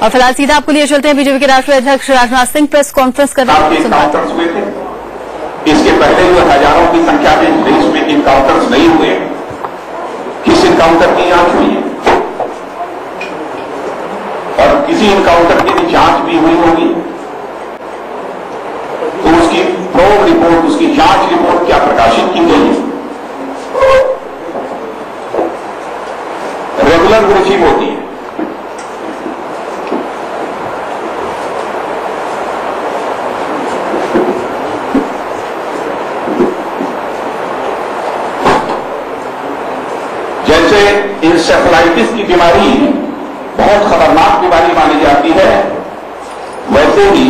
और फिलहाल सीधा आपको लिए चलते हैं बीजेपी के राष्ट्रीय अध्यक्ष राजनाथ सिंह प्रेस कॉन्फ्रेंस कर रहे हैं। हुए थे इसके पहले जो हजारों की संख्या में देश में इनकाउंटर्स नहीं हुए, किस इनकाउंटर की जांच हुई है और किसी इनकाउंटर की भी जांच भी हुई होगी तो उसकी प्रोब रिपोर्ट, उसकी जांच रिपोर्ट क्या प्रकाशित की गई है? रेगुलर ब्रीफिंग होती है। जैसे इंसेफेलाइटिस की बीमारी बहुत खतरनाक बीमारी मानी जाती है, वैसे ही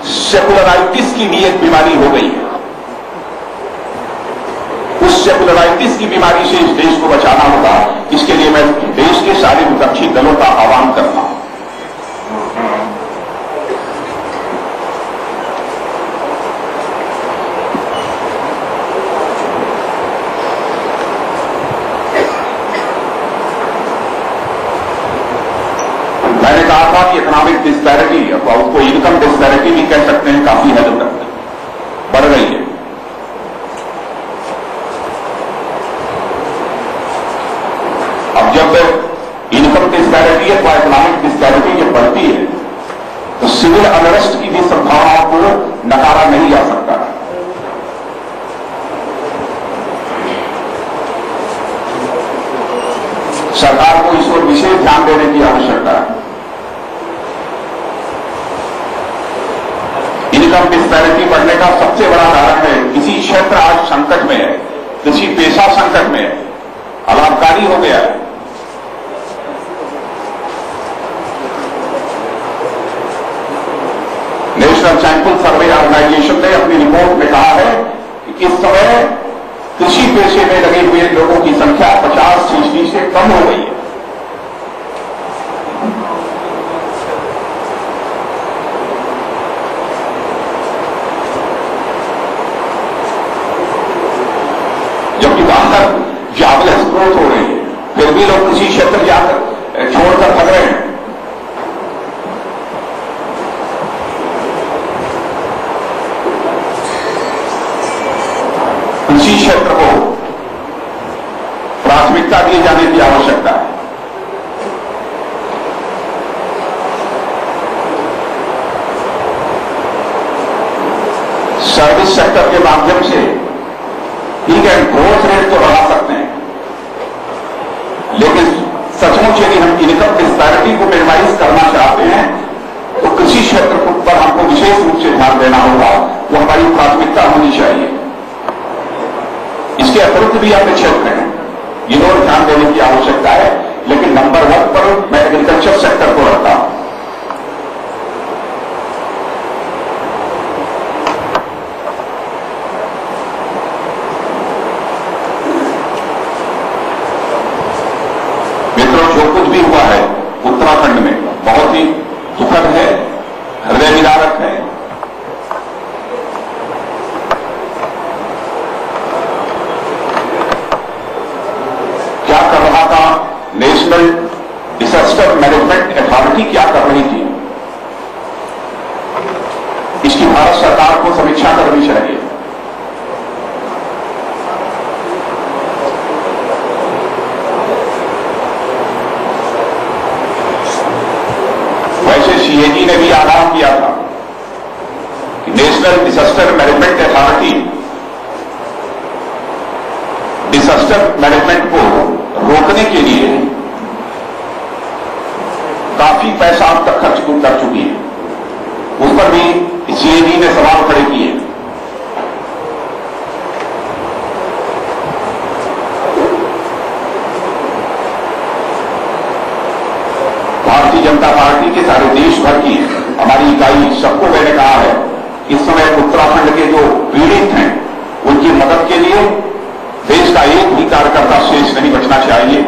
सेकुलराइटिस की भी एक बीमारी हो गई है। उस सेकुलराइटिस की बीमारी से इस देश को बचाना होगा। इसके लिए मैं देश के सारे विपक्षी दलों का आह्वान करता हूं। मैंने कहा था कि इकोनॉमिक डिस्पैरिटी, अथवा उसको इनकम डिस्पैरिटी भी कह सकते हैं, काफी हद तक बढ़ रही है। अब जब इनकम डिस्पैरिटी अथवा इकोनॉमिक डिस्पैरिटी जब बढ़ती है तो सिविल अनरेस्ट की भी संभावनाओं को नकारा नहीं जा सकता। सरकार को इस पर विशेष ध्यान देने की आवश्यकता है। इनकम डिस्पैरिटी बढ़ने का सबसे बड़ा कारण है किसी क्षेत्र आज संकट में है, किसी पेशा संकट में है, अलाभकारी हो गया है। नेशनल सैंपल सर्वे ऑर्गेनाइजेशन ने अपनी रिपोर्ट में कहा है कि इस समय कृषि पेशे में लगे हुए लोगों की संख्या 50% से कम हो गई है। जबकि बाहर जॉबलेस ग्रोथ हो रही है, फिर भी लोग कृषि क्षेत्र जाकर छोड़कर भाग रहे हैं। कृषि क्षेत्र को प्राथमिकता दिए जाने की आवश्यकता है। सर्विस सेक्टर के माध्यम से ठीक है, ग्रोथ रेट तो बढ़ा सकते हैं, लेकिन सचमुच यदि हम इनकम डिस्पैरिटी को मिनिमाइज करना चाहते हैं तो कृषि क्षेत्र पर हमको विशेष रूप से ध्यान देना होगा। वो हमारी प्राथमिकता होनी चाहिए। इसके अतिरिक्त भी अन्य क्षेत्र हैं जिन्होंने ध्यान देने की आवश्यकता है, लेकिन नंबर 1 पर मैं एग्रीकल्चर सेक्टर को रखता हूं। मित्रों, जो कुछ भी हुआ है उत्तराखंड में बहुत ही दुखद है, हृदय विदारक है। नेशनल डिजास्टर मैनेजमेंट अथॉरिटी क्या कर रही थी, इसकी भारत सरकार को समीक्षा करनी चाहिए। वैसे सीएजी ने भी आगाह किया था कि national disaster management authority disaster management को रोकने के लिए काफी पैसा अब तक खर्च कर चुकी है। उस पर भी सीएजी ने सवाल खड़े किए। भारतीय जनता पार्टी के सारे देश भर की हमारी इकाई सबको मैंने कहा है, इस समय उत्तराखंड के जो पीड़ित हैं उनकी मदद के लिए देश का एक भी कार्यकर्ता शेष नहीं बचना चाहिए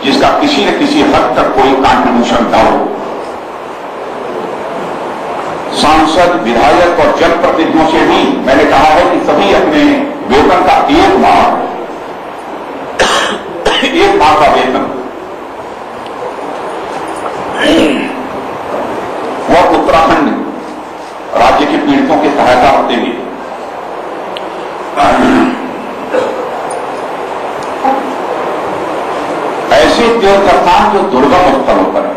जिसका किसी न किसी हद तक कोई कंट्रीब्यूशन न हो। सांसद, विधायक और जनप्रतिनिधियों से भी मैंने कहा है कि सभी अपने वेतन का एक माह का वेतन पीड़ितों की सहायता करते हुए ऐसे तीर्थ स्थान जो दुर्गम स्थलों पर है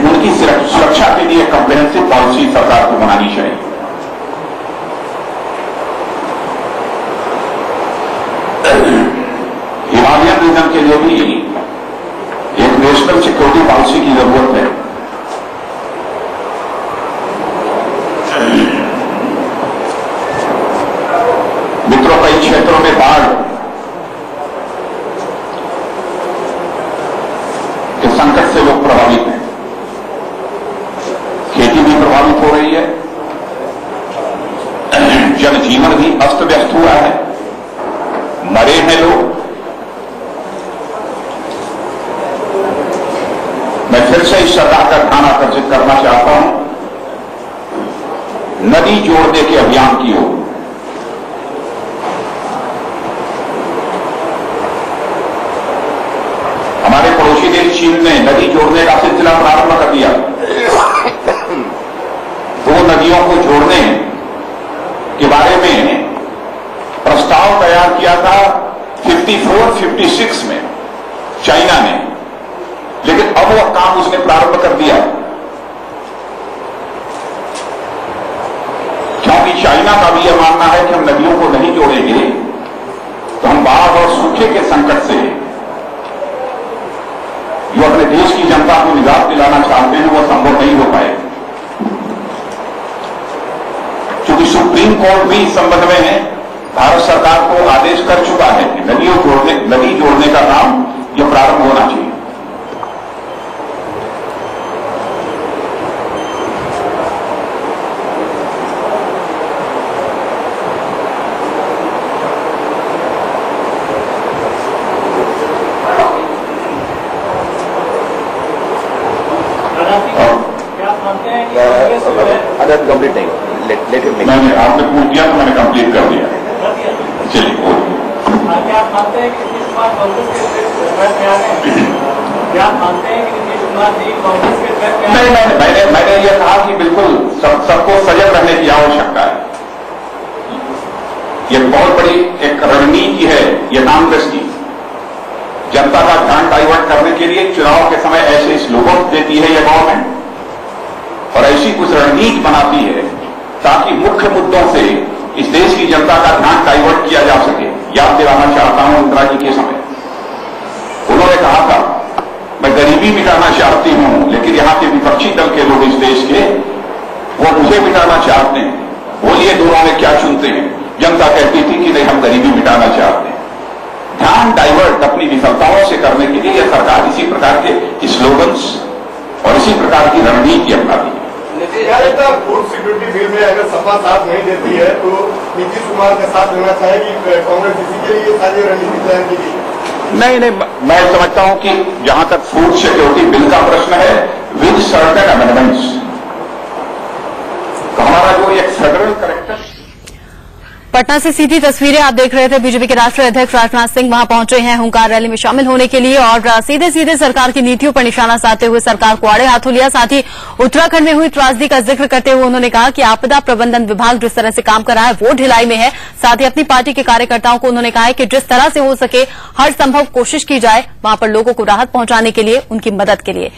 उनकी सुरक्षा के लिए कॉम्प्रिहेंसिव पॉलिसी सरकार को बनानी चाहिए। हिमालयन रीजन के लिए भी एक नेशनल सिक्योरिटी पॉलिसी की जरूरत है। मित्रों, कई क्षेत्रों में बाढ़ के संकट से लोग प्रभावित हैं, खेती भी प्रभावित हो रही है, जनजीवन भी अस्त व्यस्त हुआ है, मरे हैं लोग। मैं फिर से इस सरकार का ध्यान आकर्षित करना चाहता हूं नदी जोड़ने के अभियान की ओर। हमारे पड़ोसी देश चीन ने नदी जोड़ने का सिलसिला प्रारंभ कर दिया। 2 नदियों को जोड़ने के बारे में प्रस्ताव तैयार किया था 54-56 में चाइना ने, लेकिन अब वह काम उसने प्रारंभ कर दिया, क्योंकि चाइना का भी यह मानना है कि हम नदियों को नहीं जोड़ेंगे तो हम बाढ़ और सूखे के संकट से जो अपने देश की जनता को निजात दिलाना चाहते हैं वह संभव नहीं हो पाएगा। क्योंकि सुप्रीम कोर्ट भी इस संबंध में भारत सरकार को आदेश कर चुका है कि नदी जोड़ने का काम यह प्रारंभ होना चाहिए। कंप्लीट नहीं, लेट हिम मैंने आपने पूछ दिया तो मैंने कंप्लीट कर दिया। चलिए क्या आप मानते हैं कि नीतीश कुमार कांग्रेस के ट्रैक में आ गए? क्या आप मानते हैं कि नीतीश कुमार जी कांग्रेस के ट्रैक में आ गए? नहीं, मैंने यह कहा कि बिल्कुल सबको सजग रहने की आवश्यकता है। यह बहुत बड़ी एक रणनीति है ये कांग्रेस की, जनता का ध्यान डाइवर्ट करने के लिए चुनाव के समय ऐसे स्लोगन देती है यह गवर्नमेंट और ऐसी कुछ रणनीति बनाती है ताकि मुख्य मुद्दों से इस देश की जनता का ध्यान डाइवर्ट किया जा सके। याद दिलाना चाहता हूं इंदिरा जी के समय उन्होंने कहा था मैं गरीबी मिटाना चाहती हूं, लेकिन यहां के विपक्षी दल के लोग इस देश के वो मुझे मिटाना चाहते हैं, बोलिए दोनों में क्या चुनते हैं? जनता कहती थी कि नहीं हम गरीबी मिटाना चाहते हैं। ध्यान डाइवर्ट अपनी विफलताओं से करने के लिए यह सरकार इसी प्रकार के स्लोगन्स और इसी प्रकार की रणनीति अपनाती है। फूड सिक्योरिटी बिल में अगर सपा साथ नहीं देती है तो नीतीश कुमार का साथ देना चाहेगी कांग्रेस, इसी के लिए सारी रणनीति तैयार की गई। नहीं, मैं समझता हूं कि जहां तक फूड सिक्योरिटी बिल का प्रश्न है विद सर्टेन अमेंडमेंट्स, तो हमारा जो एक फेडरल करेक्टर। पटना से सीधी तस्वीरें आप देख रहे थे। बीजेपी के राष्ट्रीय अध्यक्ष राजनाथ सिंह वहां पहुंचे हैं हुंकार रैली में शामिल होने के लिए और सीधे सीधे सरकार की नीतियों पर निशाना साधते हुए सरकार को आड़े हाथों लिया। साथ ही उत्तराखंड में हुई त्रासदी का जिक्र करते हुए उन्होंने कहा कि आपदा प्रबंधन विभाग जिस तरह से काम कर रहा है वो ढिलाई में है। साथ ही अपनी पार्टी के कार्यकर्ताओं को उन्होंने कहा है कि जिस तरह से हो सके हर संभव कोशिश की जाए वहां पर लोगों को राहत पहुंचाने के लिए, उनकी मदद के लिए।